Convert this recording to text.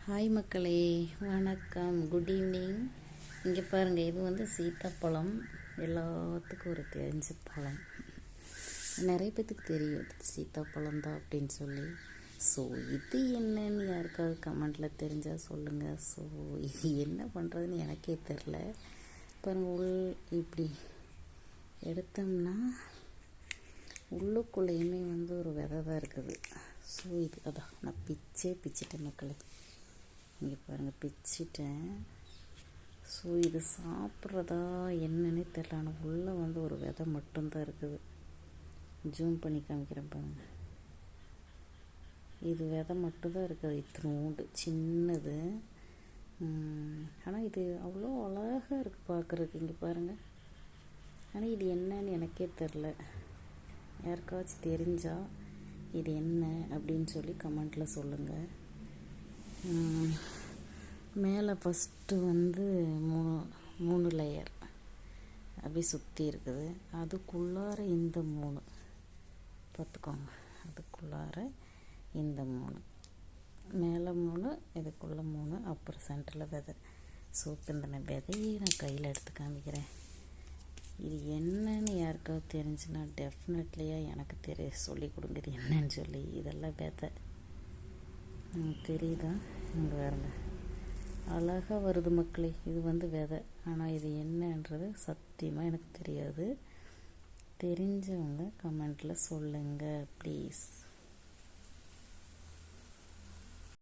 Hi மக்களே, வணக்கம், good evening. இங்கே பாருங்கள், இது வந்து சீத்தாப்பழம். எல்லாத்துக்கும் ஒரு தெரிஞ்ச பழம். நிறைய பேத்துக்கு தெரியும் சீத்தாப்பழம் தான் அப்படின்னு சொல்லி. ஸோ இது என்னன்னு யாருக்காவது கமெண்டில் தெரிஞ்சால் சொல்லுங்கள். ஸோ இது என்ன பண்ணுறதுன்னு எனக்கே தெரில. பாருங்கள், இப்படி எடுத்தோம்னா உள்ளுக்குள்ளேயுமே வந்து ஒரு விதை தான் இருக்குது. ஸோ இது அதான் நான் பிச்சிட்டேன் மக்களே. இங்கே பாருங்கள், பிச்சிட்டேன். ஸோ இது சாப்பிட்றதா என்னன்னே தெரில. ஆனால் உள்ளே வந்து ஒரு விதை மட்டும்தான் இருக்குது. ஜூம் பண்ணி காமிக்கிறேன் பாருங்கள். இது விதை மட்டும்தான் இருக்குது. இத்தினோண்டு சின்னது. ஆனால் இது அவ்வளோ அழகாக இருக்குது பார்க்குறதுக்கு. இங்கே பாருங்கள். ஆனால் இது என்னன்னு எனக்கே தெரில. யாருக்காச்சும் தெரிஞ்சால் இது என்ன அப்படின்னு சொல்லி கமெண்ட்டில் சொல்லுங்கள். மேலே ஃபஸ்ட்டு வந்து மூணு லேயர் அப்படியே சுற்றி இருக்குது. அதுக்குள்ளார இந்த 3 பார்த்துக்கோங்க. அதுக்குள்ளார இந்த 3 மேலே 3, இதுக்குள்ளே 3, அப்புறம் சென்டரில் விதை. ஸோ இந்த விதையை நான் கையில் எடுத்து காமிக்கிறேன். இது என்னன்னு யாருக்காவது தெரிஞ்சுன்னா டெஃபினெட்லியாக எனக்கு சொல்லி கொடுங்க. இது என்னன்னு சொல்லி. இதெல்லாம் விதை தெரியுதா? இங்கே பாருங்க, அழகாக வருது மக்களே. இது வந்து விதை. ஆனால் இது என்னன்றது சத்தியமாக எனக்கு தெரியாது. தெரிஞ்சவங்க கமெண்ட்டில் சொல்லுங்கள் ப்ளீஸ்.